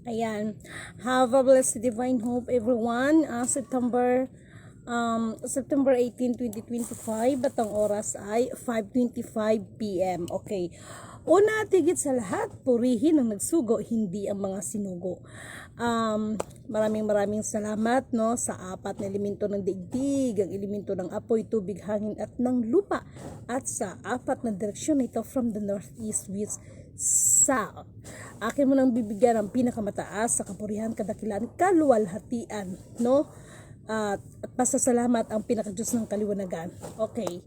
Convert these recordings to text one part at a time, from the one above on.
Ayan. Have a blessed divine hope everyone. September 18, 2025 at ang oras ay 5:25 p.m. Okay. Una at higit sa lahat, purihin ang nagsugo, hindi ang mga sinugo. Maraming salamat no sa apat na elemento ng daigdig, ang elemento ng apoy, tubig, hangin at ng lupa, at sa apat na direksyon nito from the north, east, west, south. Akin mo nang bibigyan ng pinakamataas sa kapurihan, kadakilan, kaluwalhatian, no? At pasasalamat ang pinakadiyos ng kaliwanagan. Okay.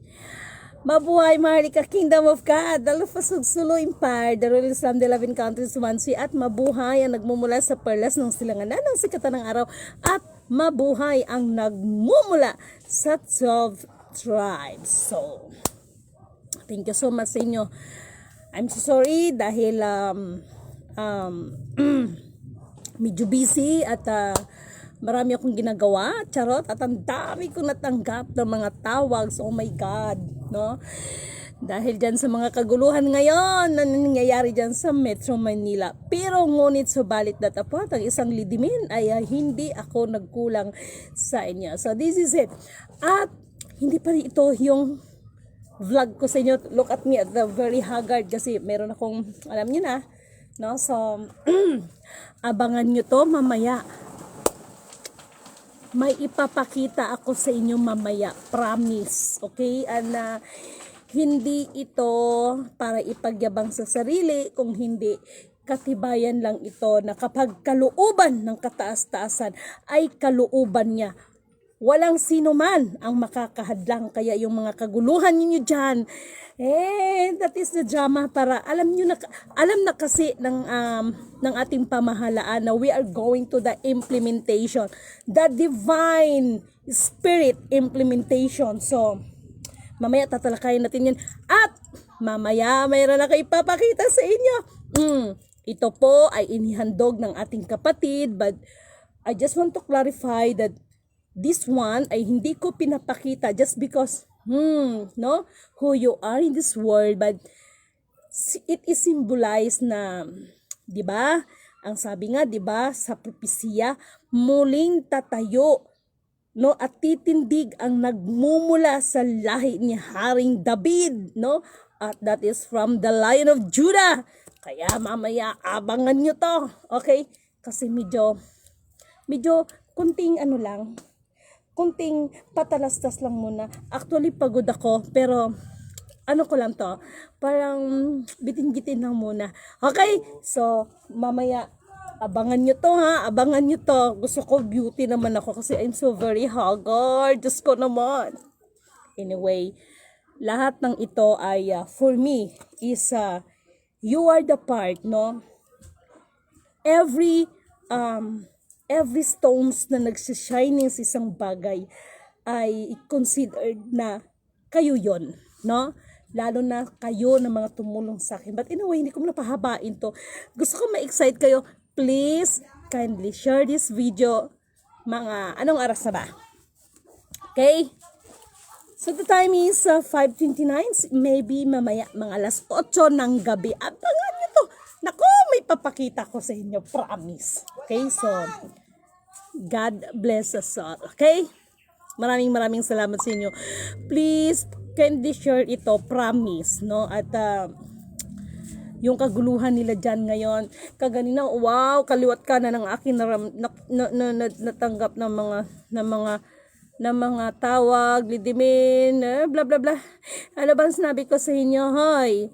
Mabuhay, Maharlika Kingdom of God, the Lufasugsulo Empire, the Royal Islam, the 11 countries, Sumansi, at mabuhay ang nagmumula sa perlas ng silanganan ng sikatan ng araw, at mabuhay ang nagmumula sa 12 tribes. So, thank you so much sa inyo. I'm so sorry dahil medyo busy at marami akong ginagawa, charot, at ang dami kong natanggap ng mga tawag. So, oh my God, no? Dahil dyan sa mga kaguluhan ngayon na nangyayari dyan sa Metro Manila. Pero ngunit subalit datapat ang isang lidimin ay hindi ako nagkulang sa inyo. So, this is it. At hindi pa rin ito yung vlog ko sa inyo. Look at me at the very haggard kasi meron akong, alam nyo na, no? So, abangan nyo to mamaya. May ipapakita ako sa inyo mamaya, promise, okay? And hindi ito para ipagyabang sa sarili, kung hindi katibayan lang ito na kapag kalooban ng kataas-taasan ay kalooban niya, walang sino man ang makakahadlang. Kaya yung mga kaguluhan niyo dyan, that is the drama, para alam na kasi ng ating pamahalaan na we are going to the implementation, the divine spirit implementation. So, mamaya tatalakayin natin yan. At mamaya mayroon ako ipapakita sa inyo. Ito po ay inihandog ng ating kapatid, but I just want to clarify that this one ay hindi ko pinapakita just because no, who you are in this world, but it is symbolized na, 'di ba? Ang sabi nga, 'di ba, sa propesya, muling tatayo, no, at titindig ang nagmumula sa lahi ni Haring David, no? At that is from the Lion of Judah. Kaya mamaya abangan nyo to, okay? Kasi medyo kunting kunting patalastas lang muna. Actually, pagod ako, pero ano ko lang to, parang bitin-gitin lang muna. Okay, so mamaya abangan nyo to, ha, abangan nyo to. Gusto ko beauty naman ako kasi I'm so very haggard. Diyos ko naman. Anyway, lahat ng ito ay for me is you are the part, no? Every stones na nagsishining sa isang bagay ay considered na kayo yon, no? Lalo na kayo na mga tumulong sa akin. But anyway, hindi ko napahabain to. Gusto ko ma-excite kayo. Please, kindly share this video. Mga, anong oras na ba? Okay? So the time is 5:29. Maybe mamaya mga alas 8 ng gabi. Abangan nyo to. Naku, may papakita ko sa inyo. Promise. Okay, so God bless us all. Okay? Maraming salamat sa inyo. Please, kindly share ito. Promise, no? At yung kaguluhan nila dyan ngayon, kaganina, wow, kaliwat ka na ng akin natanggap ng mga tawag, lidimin, bla bla bla. Ano bang sinabi ko sa inyo, hoy?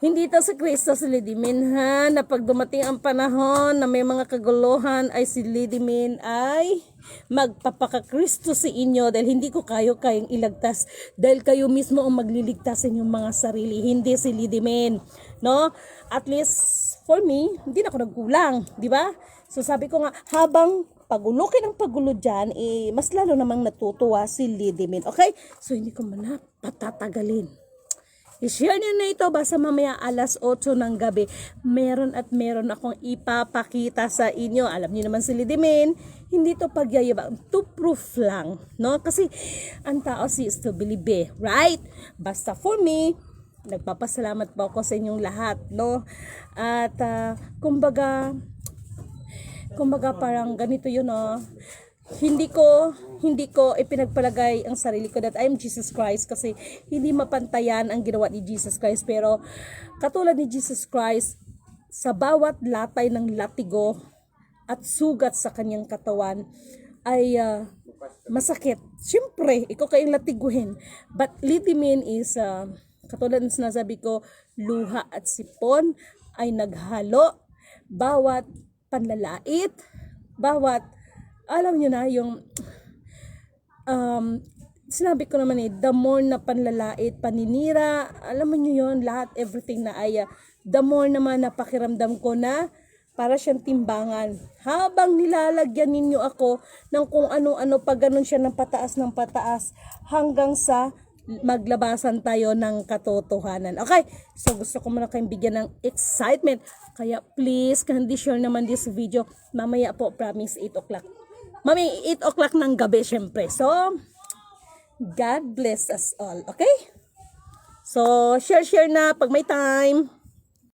Hindi ito si Kristo si Lidimin, ha? Na pag dumating ang panahon na may mga kaguluhan ay si Lidimin ay magpapaka-Kristo sa inyo, dahil hindi ko kayong ilagtas, dahil kayo mismo ang magliligtas sa inyong mga sarili, hindi si Lidimin, no? At least for me, hindi na ako nagkulang, di ba? So sabi ko nga, habang pagulo ng pagulo dyan, mas lalo namang natutuwa si Lidimin. Okay? So hindi ko man patatagalin. I-share nyo na ito, basta mamaya alas 8 ng gabi, meron akong ipapakita sa inyo. Alam niyo naman si Lidimin, hindi to pagyayabang, to proof lang, no? Kasi ang tao is to believe, right? Basta for me, nagpapasalamat po ako sa inyong lahat, no? At kumbaga, Kumbaga parang ganito yun, hindi ko ipinagpalagay ang sarili ko that I am Jesus Christ kasi hindi mapantayan ang ginawa ni Jesus Christ. Pero katulad ni Jesus Christ, sa bawat latay ng latigo at sugat sa kanyang katawan ay masakit. Siyempre, ikaw kayong latiguhin. But litimin is, katulad ng sinasabi ko, luha at sipon ay naghalo. Bawat panlalait, bawat, alam nyo na, yung, sinabi ko naman the more na panlalait, paninira, alam mo nyo yun, lahat, everything na ay, the more naman napakiramdam ko na, para siyang timbangan. Habang nilalagyan ninyo ako ng kung ano-ano, pag ganun siya ng pataas, hanggang sa maglabasan tayo ng katotohanan. Okay, so gusto ko muna kayong bigyan ng excitement. Kaya please, hindi share naman this video. Mamaya po, promise, 8 o'clock. Mami, 8 o'clock ng gabi, syempre. So, God bless us all. Okay? So, share na pag may time.